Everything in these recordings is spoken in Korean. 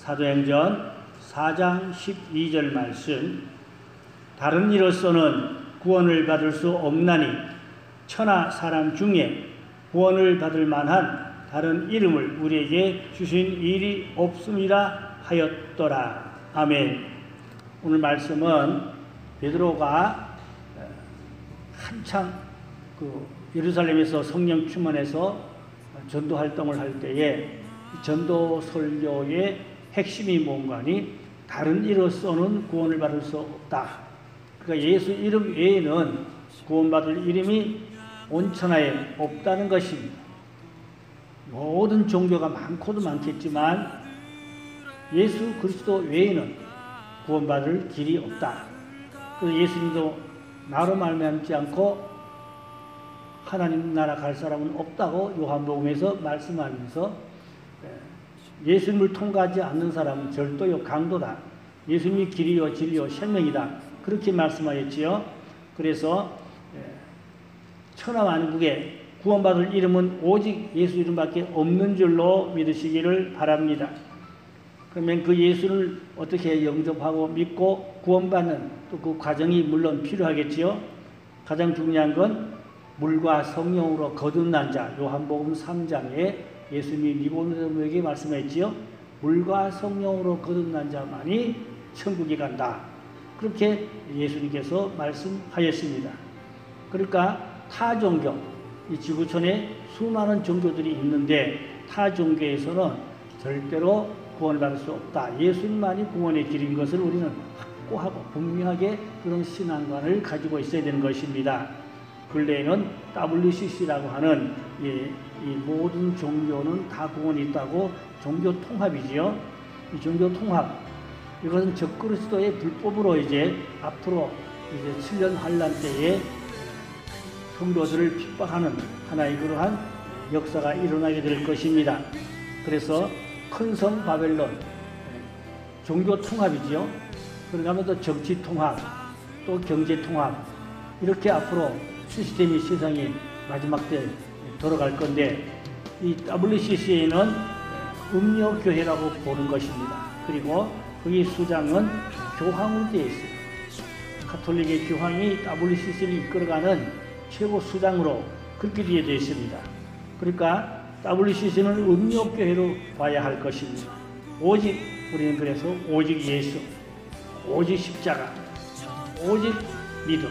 사도행전 4장 12절 말씀. 다른 이로서는 구원을 받을 수 없나니 천하 사람 중에 구원을 받을 만한 다른 이름을 우리에게 주신 일이 없음이라 하였더라. 아멘. 오늘 말씀은 베드로가 한창 예루살렘에서 성령 충만해서 전도 활동을 할 때에 전도 설교의 핵심이 뭔가니 다른 이로서는 구원을 받을 수 없다. 그러니까 예수 이름 외에는 구원받을 이름이 온 천하에 없다는 것입니다. 모든 종교가 많고도 많겠지만 예수 그리스도 외에는 구원받을 길이 없다. 그래서 예수님도 나로 말미암지 않고 하나님 나라 갈 사람은 없다고 요한복음에서 말씀하면서 예수님을 통과하지 않는 사람은 절도요 강도다. 예수님이 길이요 진리요 생명이다. 그렇게 말씀하였지요. 그래서 천하 만국에 구원받을 이름은 오직 예수 이름밖에 없는 줄로 믿으시기를 바랍니다. 그러면 그 예수를 어떻게 영접하고 믿고 구원받는 또 그 과정이 물론 필요하겠지요. 가장 중요한 건 물과 성령으로 거듭난 자. 요한복음 3장에 예수님이 니고데모에게 말씀했지요. 물과 성령으로 거듭난 자만이 천국에 간다. 그렇게 예수님께서 말씀하였습니다. 그러니까 타 종교, 이 지구촌에 수많은 종교들이 있는데 타 종교에서는 절대로 구원을 받을 수 없다. 예수님만이 구원의 길인 것을 우리는 확고하고 분명하게 그런 신앙관을 가지고 있어야 되는 것입니다. 근래에는 WCC라고 하는 이 모든 종교는 다 구원이 있다고 종교 통합이지요. 이 종교 통합, 이것은 적그리스도의 불법으로 이제 앞으로 이제 7년 환란 때에 성도들을 핍박하는 하나의 그러한 역사가 일어나게 될 것입니다. 그래서 큰 성 바벨론, 종교 통합이지요. 그러니까 하면 또 정치 통합, 또 경제 통합, 이렇게 앞으로 시스템이 세상이 마지막 때 돌아갈 건데, 이 WCC에는 음료교회라고 보는 것입니다. 그리고 거기 수장은 교황으로 되어 있어요. 가톨릭의 교황이 WCC를 이끌어가는 최고 수장으로 그렇게 되어 있습니다. 그러니까 WCC는 음료교회로 봐야 할 것입니다. 오직 우리는 그래서 오직 예수, 오직 십자가, 오직 믿음,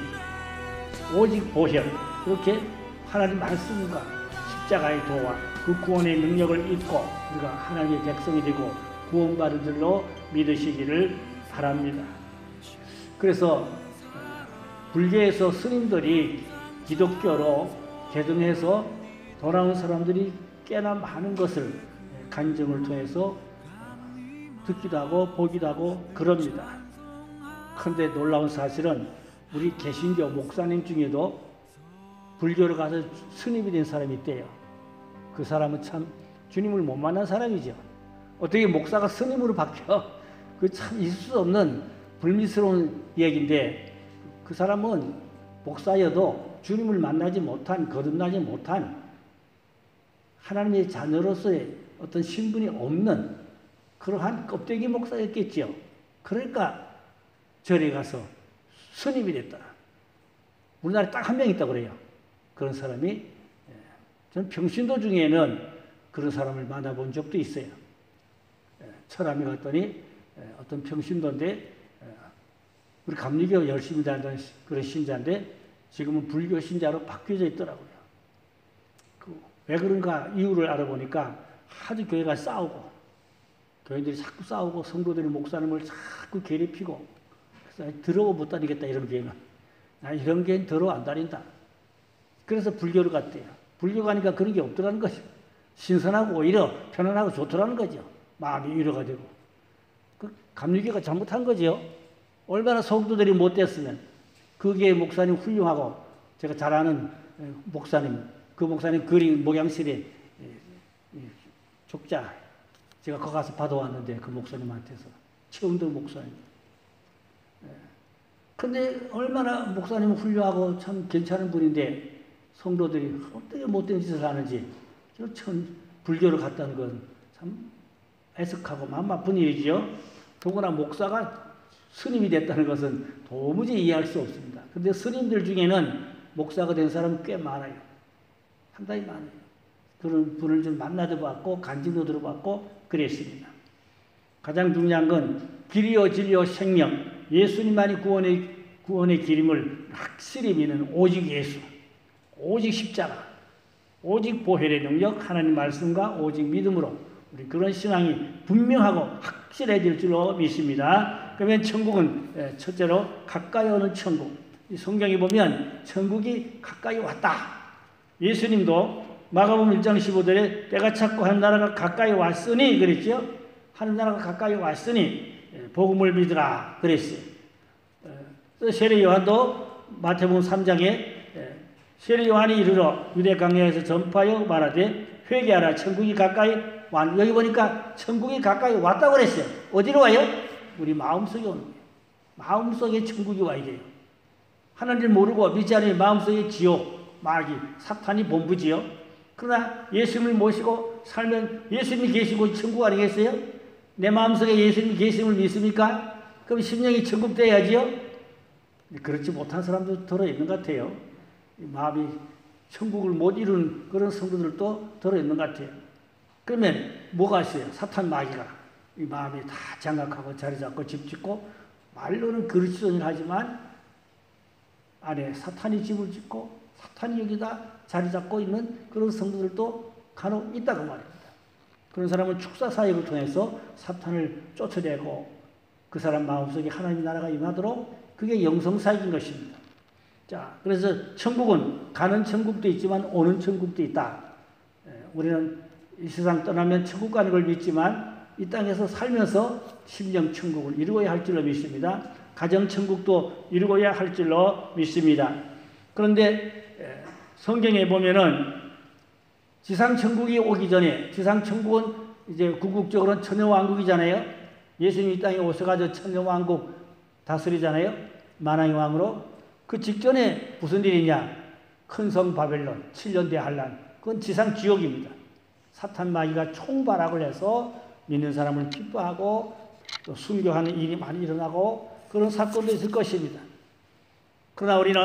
오직 보혈, 이렇게 하나님 말씀과 십자가의 도와 그 구원의 능력을 입고 우리가 하나님의 백성이 되고 구원받은 줄로 믿으시기를 바랍니다. 그래서 불교에서 스님들이 기독교로 개종해서 돌아온 사람들이 꽤나 많은 것을 간증을 통해서 듣기도 하고 보기도 하고 그럽니다. 그런데 놀라운 사실은 우리 개신교 목사님 중에도 불교로 가서 스님이 된 사람이 있대요. 그 사람은 참 주님을 못 만난 사람이죠. 어떻게 목사가 스님으로 바뀌어? 그 참 있을 수 없는 불미스러운 얘기인데, 그 사람은 목사여도 주님을 만나지 못한, 거듭나지 못한 하나님의 자녀로서의 어떤 신분이 없는 그러한 껍데기 목사였겠지요. 그러니까 절에 가서 스님이 됐다. 우리나라에 딱 한 명 있다고 그래요. 그런 사람이. 저는 평신도 중에는 그런 사람을 만나본 적도 있어요. 철암에 갔더니 어떤 평신도인데 우리 감리교 열심히 다니던 그런 신자인데 지금은 불교 신자로 바뀌어져 있더라고요. 왜 그런가 이유를 알아보니까 하도 교회가 싸우고 교인들이 자꾸 싸우고 성도들이 목사님을 자꾸 괴롭히고, 그래서 들어오 못 다니겠다 이런 교회는. 나 이런 교회는 들어오 안 다닌다. 그래서 불교를 갔대요. 불교 가니까 그런 게 없더라는 거죠. 신선하고 오히려 편안하고 좋더라는 거죠. 마음이 위로가 되고. 그 감리교가 잘못한 거죠. 얼마나 성도들이 못됐으면 그 교회 목사님 훌륭하고 제가 잘 아는 목사님, 그 목사님 그림 목양실에 족자 제가 거기 가서 받아왔는데 그 목사님한테서 최운덕 목사님. 근데 얼마나 목사님은 훌륭하고 참 괜찮은 분인데 성도들이 어떻게 못된 짓을 하는지, 저 불교를 갔다는 건 참 해석하고 마음 아픈 일이지요. 더구나 목사가 스님이 됐다는 것은 도무지 이해할 수 없습니다. 그런데 스님들 중에는 목사가 된 사람은 꽤 많아요. 상당히 많아요. 그런 분을 좀 만나도 봤고 간증도 들어봤고 그랬습니다. 가장 중요한 건 길이요 진리요 생명, 예수님만이 구원의 길임을 확실히 믿는 오직 예수, 오직 십자가, 오직 보혈의 능력, 하나님 말씀과 오직 믿음으로 우리 그런 신앙이 분명하고 확실해질 줄로 믿습니다. 그러면 천국은 첫째로 가까이 오는 천국. 이 성경에 보면 천국이 가까이 왔다. 예수님도 마가복음 1장 15절에 때가 찼고 하늘나라가 가까이 왔으니 그랬죠. 하늘나라가 가까이 왔으니 복음을 믿으라 그랬어요. 세례 요한도 마태복음 3장에 세례 요한이 이르러 유대 광야에서 전파하여 말하되 회개하라 천국이 가까이 왔. 여기 보니까 천국이 가까이 왔다고 그랬어요. 어디로 와요? 우리 마음속에 오는 거예요. 마음속에 천국이 와야 돼요. 하나님을 모르고 믿지 않으면 마음속에 지옥, 마귀, 사탄이 본부지요. 그러나 예수님을 모시고 살면 예수님이 계시고 천국 아니겠어요? 내 마음속에 예수님이 계심을 믿습니까? 그럼 심령이 천국 돼야지요? 그렇지 못한 사람도 들어있는 것 같아요. 마음이 천국을 못 이루는 그런 성도들도 들어있는 것 같아요. 그러면 뭐가 있어요? 사탄 마귀가 이 마음이 다 장악하고 자리 잡고 집 짓고 말로는 그리스도인 하지만 안에 사탄이 집을 짓고 사탄이 여기다 자리 잡고 있는 그런 성도들도 간혹 있다고 말입니다. 그런 사람은 축사 사역을 통해서 사탄을 쫓아내고 그 사람 마음속에 하나님의 나라가 임하도록 그게 영성사역인 것입니다. 자, 그래서 천국은 가는 천국도 있지만 오는 천국도 있다. 우리는 이 세상 떠나면 천국 가는 걸 믿지만 이 땅에서 살면서 심령 천국을 이루어야 할 줄로 믿습니다. 가정 천국도 이루어야 할 줄로 믿습니다. 그런데 성경에 보면은 지상 천국이 오기 전에 지상 천국은 이제 궁극적으로는 천녀왕국이잖아요. 예수님이 이 땅에 오셔가지고 천녀왕국 다스리잖아요. 만왕의 왕으로. 그 직전에 무슨 일이냐? 큰 성 바벨론 7년 대환란. 그건 지상 지옥입니다. 사탄 마귀가 총발악을 해서 믿는 사람을 기뻐하고 또 순교하는 일이 많이 일어나고 그런 사건도 있을 것입니다. 그러나 우리는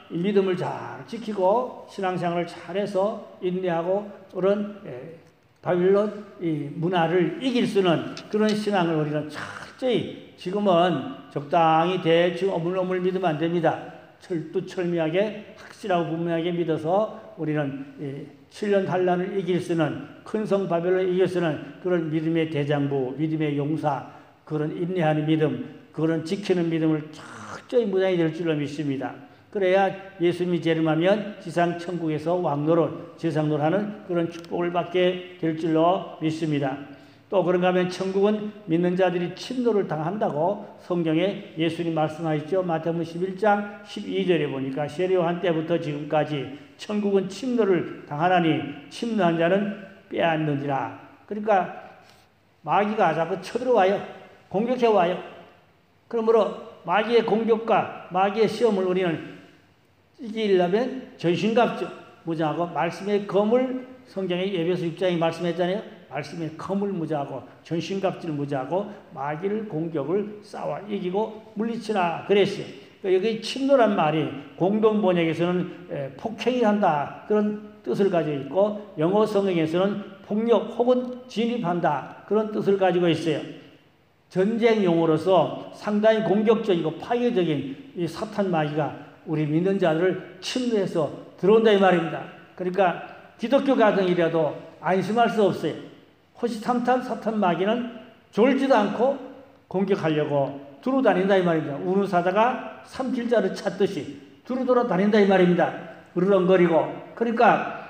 이 믿음을 잘 지키고 신앙생활을 잘해서 인내하고 그런 바빌론 이 문화를 이길 수 있는 그런 신앙을 우리는 철저히 지금은 적당히 대충 어물어물 믿으면 안 됩니다. 철두철미하게 확실하고 분명하게 믿어서 우리는 7년 환란을 이길 수 있는 큰 성 바벨론을 이길 수 있는 그런 믿음의 대장부, 믿음의 용사, 그런 인내하는 믿음, 그런 지키는 믿음을 철저히 무장이 될 줄로 믿습니다. 그래야 예수님이 재림하면 지상 천국에서 왕노릇, 지상노릇하는 그런 축복을 받게 될 줄로 믿습니다. 또 그런가 하면 천국은 믿는 자들이 침노를 당한다고 성경에 예수님 말씀하셨죠. 마태복음 11장 12절에 보니까 세례 요한 때부터 지금까지 천국은 침노를 당하나니 침노한 자는 빼앗느니라. 그러니까 마귀가 자꾸 쳐들어와요. 공격해와요. 그러므로 마귀의 공격과 마귀의 시험을 우리는 이기려면 전신갑주 무장하고 말씀의 검을 성경의 에베소 6장에 말씀했잖아요. 말씀의 검을 무장하고 전신갑주를 무장하고 마귀를 공격을 싸워 이기고 물리치라 그랬어요. 여기 침노란 말이 공동 번역에서는 폭행이 한다 그런 뜻을 가지고 있고 영어 성경에서는 폭력 혹은 진입한다 그런 뜻을 가지고 있어요. 전쟁 용어로서 상당히 공격적이고 파괴적인 이 사탄 마귀가 우리 믿는 자들을 침노해서 들어온다 이 말입니다. 그러니까 기독교 가정이라도 안심할 수 없어요. 호시탐탐 사탄 마귀는 졸지도 않고 공격하려고 두루 다닌다 이 말입니다. 우는 사자가 삼킬자를 찾듯이 두루 돌아 다닌다 이 말입니다. 으르렁거리고. 그러니까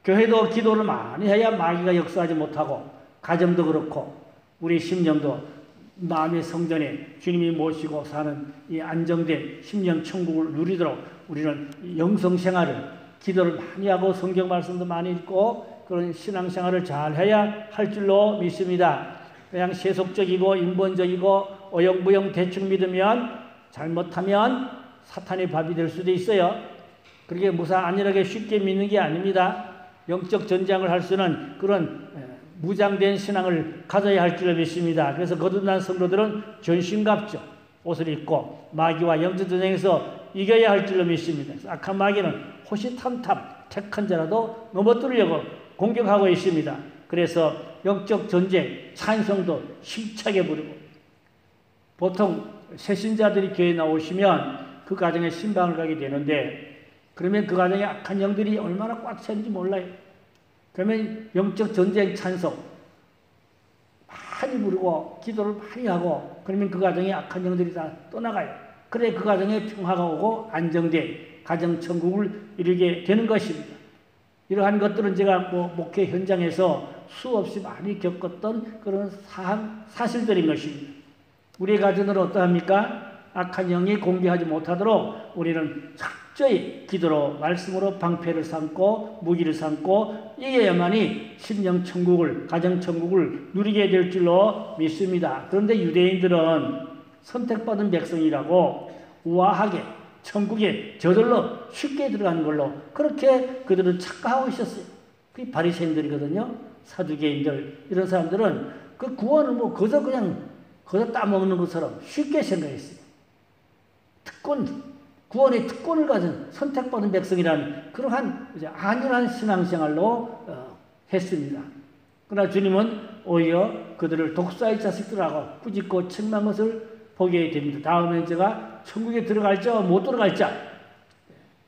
교회도 기도를 많이 해야 마귀가 역사하지 못하고 가정도 그렇고 우리 심령도 마음의 성전에 주님이 모시고 사는 이 안정된 심령 천국을 누리도록 우리는 영성생활을 기도를 많이 하고 성경 말씀도 많이 읽고 그런 신앙생활을 잘 해야 할 줄로 믿습니다. 그냥 세속적이고 인본적이고 어영부영 대충 믿으면 잘못하면 사탄의 밥이 될 수도 있어요. 그렇게 무사 안일하게 쉽게 믿는 게 아닙니다. 영적 전쟁을 할 수는 그런 무장된 신앙을 가져야 할 줄로 믿습니다. 그래서 거듭난 성도들은 전신갑주 옷을 입고 마귀와 영적 전쟁에서 이겨야 할 줄로 믿습니다. 악한 마귀는 호시탐탐 택한 자라도 넘어뜨리려고 공격하고 있습니다. 그래서 영적 전쟁 찬송도 힘차게 부르고, 보통 새신자들이 교회에 나오시면 그 가정에 신방을 가게 되는데, 그러면 그 가정에 악한 영들이 얼마나 꽉 차는지 몰라요. 그러면 영적 전쟁 찬송 많이 부르고 기도를 많이 하고, 그러면 그 가정에 악한 영들이 다 떠나가요. 그래 그 가정에 평화가 오고 안정된 가정천국을 이루게 되는 것입니다. 이러한 것들은 제가 목회 현장에서 수없이 많이 겪었던 그런 사실들인 것입니다. 우리의 가정은 어떠합니까? 악한 영이 공개하지 못하도록 우리는 철저히 기도로 말씀으로 방패를 삼고 무기를 삼고 이겨야만이 심령 천국을, 가정 천국을 누리게 될 줄로 믿습니다. 그런데 유대인들은 선택받은 백성이라고 우아하게 천국에 저절로 쉽게 들어가는 걸로 그렇게 그들은 착각하고 있었어요. 그게 바리새인들이거든요. 사두개인들 이런 사람들은 그 구원을 그저 따먹는 것처럼 쉽게 생각했어요. 구원의 특권을 가진 선택받은 백성이라는 그러한 안일한 신앙생활로 했습니다. 그러나 주님은 오히려 그들을 독사의 자식들하고 꾸짖고 책망한 것을 보게 됩니다. 다음에 제가 천국에 들어갈자 못 들어갈자,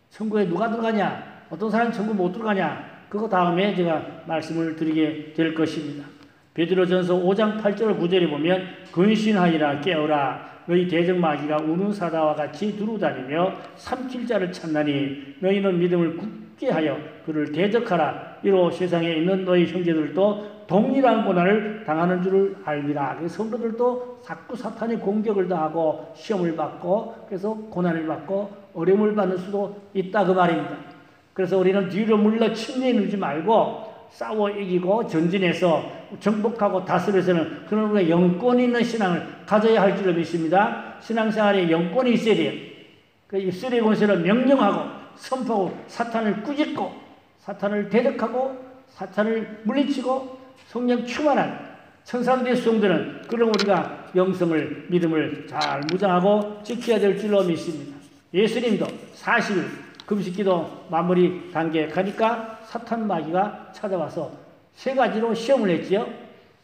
천국에 누가 들어가냐, 어떤 사람이 천국 못 들어가냐, 그거 다음에 제가 말씀을 드리게 될 것입니다. 베드로전서 5장 8절 9절에 보면 근신하이라 깨어라 너희 대적마귀가 우는 사자와 같이 두루다니며 삼킬 자를 찾나니 너희는 믿음을 굳게 하여 그를 대적하라. 이로 세상에 있는 너희 형제들도 동일한 고난을 당하는 줄을 알미라. 성도들도 자꾸 사탄의 공격을 당하고 시험을 받고 그래서 고난을 받고 어려움을 받을 수도 있다 그 말입니다. 그래서 우리는 뒤로 물러 침례에 누지 말고 싸워 이기고 전진해서 정복하고 다스려서는 그런 우리가 영권이 있는 신앙을 가져야 할 줄로 믿습니다. 신앙생활에 영권이 있어야 돼요. 그 입술의 권세를 명령하고 선포하고 사탄을 꾸짖고 사탄을 대적하고 사탄을 물리치고 성령 충만한 천사들의 수종들은 그런 우리가 영성을 믿음을 잘 무장하고 지켜야 될 줄로 믿습니다. 예수님도 40일 금식기도 마무리 단계에 가니까 사탄 마귀가 찾아와서 세 가지로 시험을 했지요.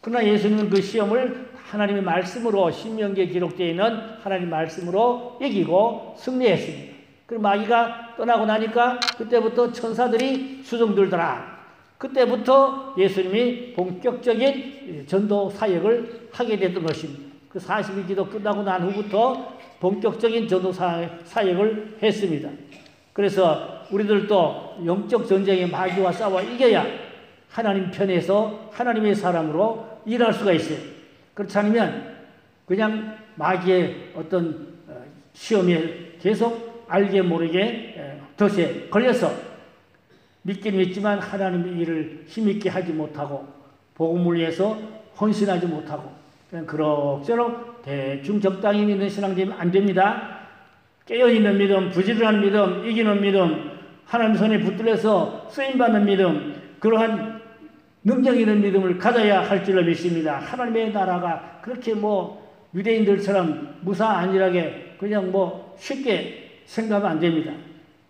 그러나 예수님은 그 시험을 하나님의 말씀으로 신명기에 기록되어 있는 하나님의 말씀으로 이기고 승리했습니다. 그 마귀가 떠나고 나니까 그때부터 천사들이 수종들더라. 그때부터 예수님이 본격적인 전도 사역을 하게 됐던 것입니다. 그 40일 기도 끝나고 난 후부터 본격적인 전도 사역을 했습니다. 그래서 우리들도 영적 전쟁에 마귀와 싸워 이겨야 하나님 편에서 하나님의 사람으로 일할 수가 있어요. 그렇지 않으면 그냥 마귀의 어떤 시험에 계속 알게 모르게 덫에 걸려서 믿긴 믿지만 하나님의 일을 힘있게 하지 못하고 복음을 위해서 헌신하지 못하고 그냥 그럭저럭 대충 적당히 믿는 신앙 되면 안 됩니다. 깨어있는 믿음, 부지런한 믿음, 이기는 믿음, 하나님 손에 붙들려서 쓰임받는 믿음, 그러한 능력 있는 믿음을 가져야 할 줄로 믿습니다. 하나님의 나라가 그렇게 유대인들처럼 무사안일하게 그냥 쉽게 생각하면 안 됩니다.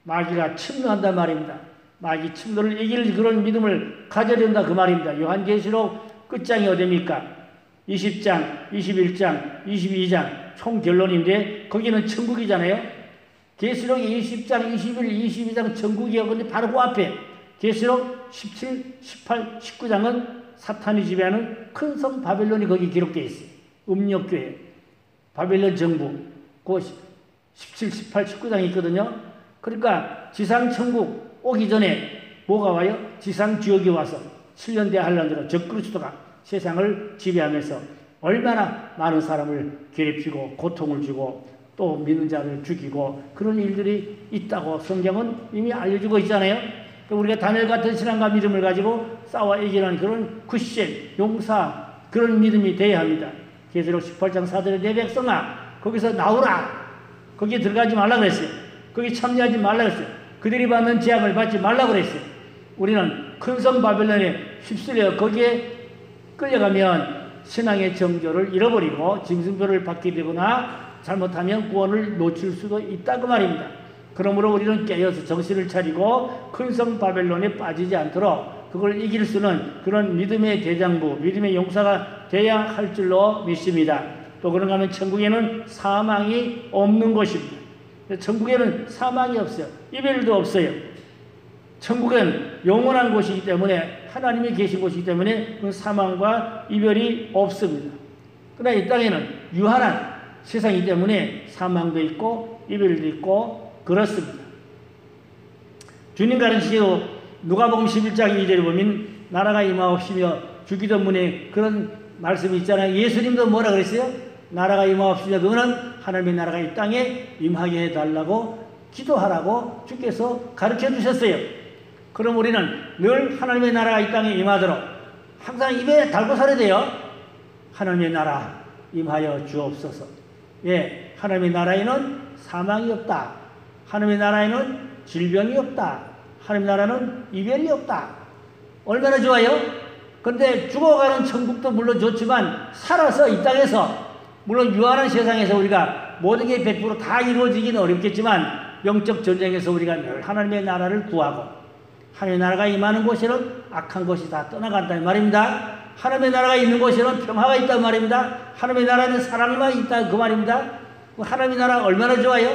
마귀가 침노한단 말입니다. 마귀 침노를 이길 그런 믿음을 가져야 된다 그 말입니다. 요한계시록 끝장이 어디입니까? 20장, 21장, 22장 총 결론인데 거기는 천국이잖아요. 계시록 20장, 21, 22장 천국이요. 근데 바로 그 앞에 계시록 17, 18, 19장은 사탄이 지배하는 큰 성 바벨론이 거기 기록되어 있어요. 음력교회, 바벨론 정부, 그 17, 18, 19장이 있거든요. 그러니까 지상천국 오기 전에 뭐가 와요? 지상지옥이 와서 7년 대 한란대로 적그리스도가 세상을 지배하면서 얼마나 많은 사람을 괴롭히고 고통을 주고 또 믿는 자를 죽이고 그런 일들이 있다고 성경은 이미 알려주고 있잖아요. 우리가 다니엘 같은 신앙과 믿음을 가지고 싸워 이기는 그런 쿠션, 용사 그런 믿음이 되어야 합니다. 계시록 18장 4절에 내 백성아 거기서 나오라. 거기에 들어가지 말라 그랬어요. 거기 참여하지 말라 그랬어요. 그들이 받는 재앙을 받지 말라 그랬어요. 우리는 큰 성 바벨론에 휩쓸려 거기에 끌려가면 신앙의 정조를 잃어버리고 짐승표를 받게 되거나 잘못하면 구원을 놓칠 수도 있다 그 말입니다. 그러므로 우리는 깨어서 정신을 차리고 큰 성 바벨론에 빠지지 않도록 그걸 이길 수는 그런 믿음의 대장부, 믿음의 용사가 돼야 할 줄로 믿습니다. 또 그런가 하면 천국에는 사망이 없는 곳입니다. 천국에는 사망이 없어요. 이별도 없어요. 천국은 영원한 곳이기 때문에 하나님이 계신 곳이기 때문에 그 사망과 이별이 없습니다. 그러나 이 땅에는 유한한 세상이기 때문에 사망도 있고 이별도 있고 그렇습니다. 주님 가르치시고 누가복음 11장 2절에 보면 나라가 임하옵시며 주기도 문에 그런 말씀이 있잖아요. 예수님도 뭐라 그랬어요? 나라가 임하옵시며 그거는 하나님의 나라가 이 땅에 임하게 해달라고 기도하라고 주께서 가르쳐 주셨어요. 그럼 우리는 늘 하나님의 나라가 이 땅에 임하도록 항상 입에 달고 살아야 돼요. 하나님의 나라 임하여 주옵소서. 예, 하나님의 나라에는 사망이 없다. 하나님의 나라에는 질병이 없다. 하나님의 나라는 이별이 없다. 얼마나 좋아요? 그런데 죽어가는 천국도 물론 좋지만 살아서 이 땅에서 물론 유한한 세상에서 우리가 모든 게 100% 다 이루어지기는 어렵겠지만 영적 전쟁에서 우리가 늘 하나님의 나라를 구하고 하나님의 나라가 임하는 곳에는 악한 것이 다 떠나간다는 말입니다. 하나님의 나라가 있는 곳에는 평화가 있단 말입니다. 하나님의 나라는 사랑만 있다 그 말입니다. 하나님의 나라가 얼마나 좋아요?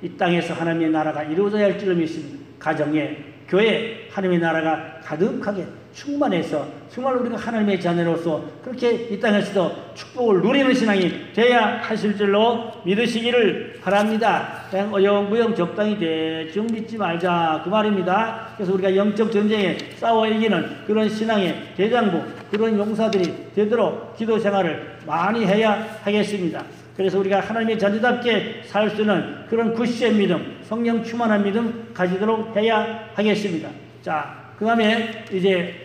이 땅에서 하나님의 나라가 이루어져야 할 줄을 믿습니다. 가정에, 교회에 하나님의 나라가 가득하게 충만해서 정말 우리가 하나님의 자녀로서 그렇게 이 땅에서도 축복을 누리는 신앙이 돼야 하실 줄로 믿으시기를 바랍니다. 그냥 어영부영 적당히 대충 믿지 말자 그 말입니다. 그래서 우리가 영적 전쟁에 싸워 이기는 그런 신앙의 대장부, 그런 용사들이 되도록 기도 생활을 많이 해야 하겠습니다. 그래서 우리가 하나님의 자녀답게 살 수 있는 그런 굳센 믿음, 성령 충만한 믿음 가지도록 해야 하겠습니다. 자, 그 다음에 이제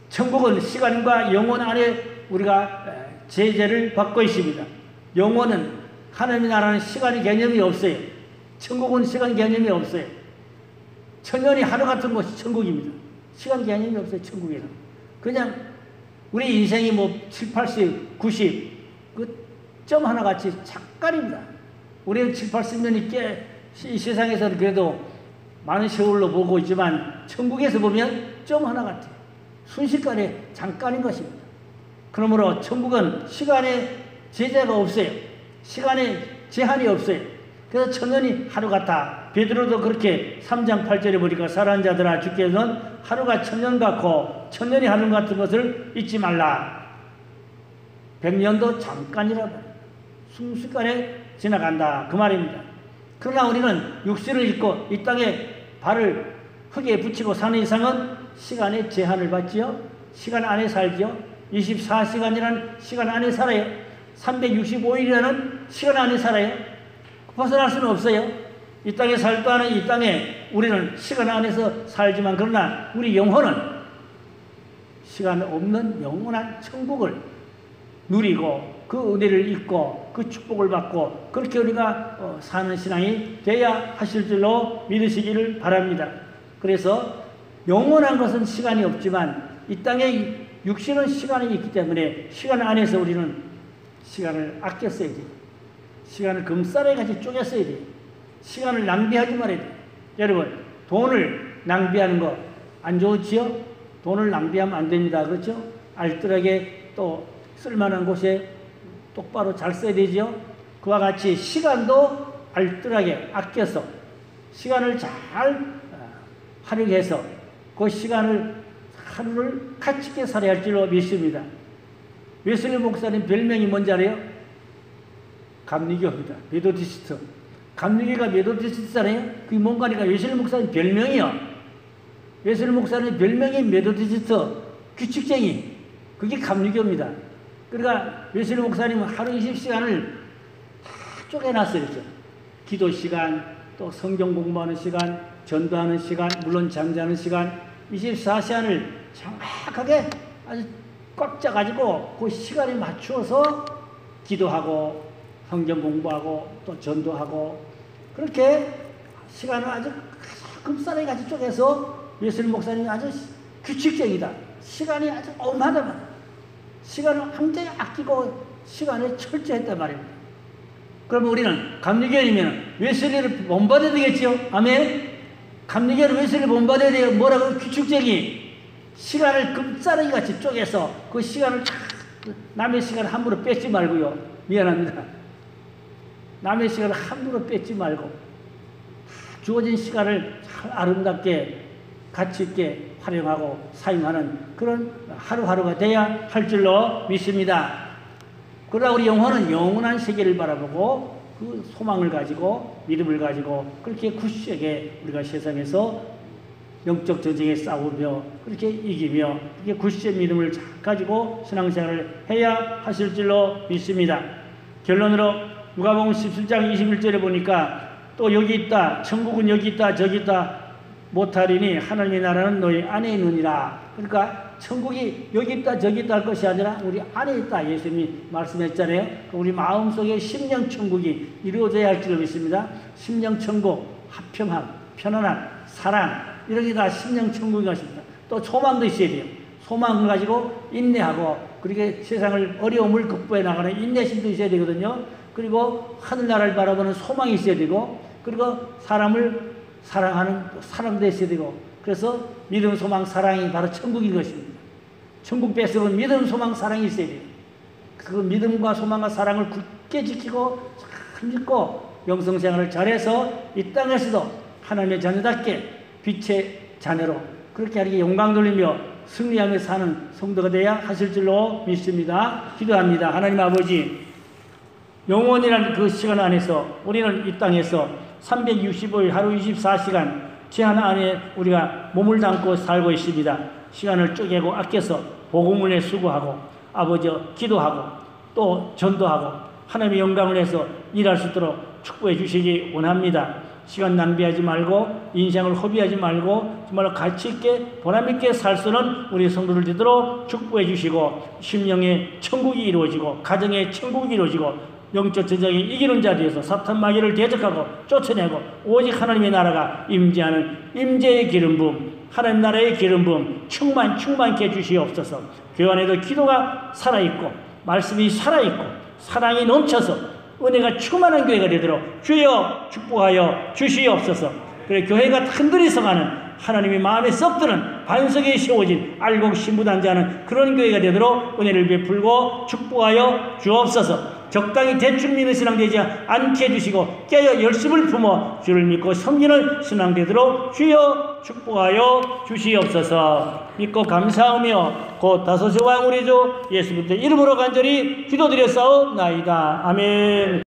천국은 시간과 영혼 안에 우리가 제재를 받고 있습니다. 영혼은 하나님의 나라는 시간의 개념이 없어요. 천국은 시간 개념이 없어요. 천년이 하루 같은 것이 천국입니다. 시간 개념이 없어요. 천국에는. 그냥 우리 인생이 뭐 7, 80, 90 그 점 하나같이 잠깐입니다. 우리는 7, 80년이 이 세상에서는 그래도 많은 세월로 보고 있지만 천국에서 보면 점 하나 같아요. 순식간에 잠깐인 것입니다. 그러므로 천국은 시간에 제재가 없어요. 시간에 제한이 없어요. 그래서 천년이 하루 같아. 베드로도 그렇게 3장 8절에 보니까 사랑하는 자들아 주께서는 하루가 천년 같고 천년이 하루 같은 것을 잊지 말라. 100년도 잠깐이라 말이에요. 순식간에 지나간다 그 말입니다. 그러나 우리는 육신을 입고 이 땅에 발을 흙에 붙이고 사는 이상은 시간의 제한을 받지요. 시간 안에 살지요. 24시간이라는 시간 안에 살아요. 365일이라는 시간 안에 살아요. 벗어날 수는 없어요. 이 땅에 살도 않은 이 땅에 우리는 시간 안에서 살지만 그러나 우리 영혼은 시간 없는 영원한 천국을 누리고 그 은혜를 입고 그 축복을 받고 그렇게 우리가 사는 신앙이 돼야 하실 줄로 믿으시기를 바랍니다. 그래서 영원한 것은 시간이 없지만 이 땅에 육신은 시간이 있기 때문에 시간 안에서 우리는 시간을 아껴 써야 돼요. 시간을 금싸라기 같이 쪼개 써야 돼요. 시간을 낭비하지 말아야 돼요. 여러분 돈을 낭비하는 거 안 좋지요? 돈을 낭비하면 안 됩니다. 그렇죠? 알뜰하게 또 쓸만한 곳에 똑바로 잘 써야 되죠. 그와 같이 시간도 알뜰하게 아껴서 시간을 잘 활용해서 그 시간을 하루를 가치 있게 살아야 할 줄로 믿습니다. 웨슬리 목사님 별명이 뭔지 알아요? 감리교입니다. 메도디스트. 감리교가 메도디스트잖아요. 그게 뭔가니까 웨슬리 목사님 별명이요. 웨슬리 목사님 별명이 메도디스트 규칙쟁이. 그게 감리교입니다. 그러니까 웨슬리 목사님은 하루 20시간을 다 쪼개놨어요. 기도 시간, 또 성경 공부하는 시간, 전도하는 시간, 물론 잠자는 시간, 24시간을 정확하게 아주 꽉 짜가지고 그 시간에 맞추어서 기도하고 성경 공부하고 또 전도하고 그렇게 시간을 아주 금싸라기 같이 쪼개서 웨슬리 목사님이 아주 규칙적이다. 시간이 아주 엄하다. 시간을 굉장히 아끼고 시간을 철저했단 말입니다. 그러면 우리는 감리교회이면 웨슬리를 본받아야 되겠죠? 아멘? 감리교회는 웨슬리를 본받아야 돼요. 뭐라고? 규칙적인 시간을 금싸라기 같이 쪼개서 그 시간을 남의 시간을 함부로 뺏지 말고요. 미안합니다. 남의 시간을 함부로 뺏지 말고 주어진 시간을 잘 아름답게 가치 있게 활용하고 사용하는 그런 하루하루가 돼야 할 줄로 믿습니다. 그러나 우리 영혼은 영원한 세계를 바라보고 그 소망을 가지고 믿음을 가지고 그렇게 굳세게 우리가 세상에서 영적 전쟁에 싸우며 그렇게 이기며 그렇게 굳센 믿음을 가지고 신앙생활을 해야 하실 줄로 믿습니다. 결론으로 누가복음 17장 21절에 보니까 또 여기 있다 천국은 여기 있다 저기 있다 못하리니 하나님의 나라는 너희 안에 있느니라. 그러니까 천국이 여기 있다 저기 있다 할 것이 아니라 우리 안에 있다 예수님이 말씀했잖아요. 우리 마음속에 심령천국이 이루어져야 할 줄로 믿습니다. 심령천국, 화평함, 편안함, 사랑 이런 게 다 심령천국인 것입니다. 또 소망도 있어야 돼요. 소망을 가지고 인내하고 그렇게 세상을 어려움을 극복해 나가는 인내심도 있어야 되거든요. 그리고 하늘나라를 바라보는 소망이 있어야 되고 그리고 사람을 사랑하는 사랑도 있어야 되고 그래서 믿음, 소망, 사랑이 바로 천국인 것입니다. 천국 백성은 믿음, 소망, 사랑이 있어야 돼요. 그 믿음과 소망과 사랑을 굳게 지키고 잘 믿고 영성생활을 잘해서 이 땅에서도 하나님의 자녀답게 빛의 자녀로 그렇게 하게 영광 돌리며 승리하며 사는 성도가 되어야 하실 줄로 믿습니다. 기도합니다. 하나님 아버지 영원이라는 그 시간 안에서 우리는 이 땅에서 365일 하루 24시간 제한 안에 우리가 몸을 담고 살고 있습니다. 시간을 쪼개고 아껴서 복음을 수고하고 아버지 기도하고 또 전도하고 하나님의 영광을 해서 일할 수 있도록 축복해 주시기 원합니다. 시간 낭비하지 말고 인생을 허비하지 말고 정말 가치 있게 보람 있게 살 수 있는 우리 성도들 되도록 축복해 주시고 심령의 천국이 이루어지고 가정의 천국이 이루어지고 영적 전쟁에 이기는 자리에서 사탄 마귀를 대적하고 쫓아내고 오직 하나님의 나라가 임재하는 임재의 기름 부음 하나님 나라의 기름 부음 충만케 주시옵소서. 교회 안에도 기도가 살아있고 말씀이 살아있고 사랑이 넘쳐서 은혜가 충만한 교회가 되도록 주여 축복하여 주시옵소서. 그래 교회가 흔들이 성하는 하나님의 마음에 썩 드는 반석에 세워진 알곡 신부단지 하는 그런 교회가 되도록 은혜를 베풀고 축복하여 주옵소서. 적당히 대충 믿는 신앙 되지 않게 해주시고 깨어 열심을 품어 주를 믿고 섬기는 신앙 되도록 주여 축복하여 주시옵소서. 믿고 감사하며 곧 다소세 왕 우리 주 예수 그리스도의 이름으로 간절히 기도드렸사옵나이다. 아멘.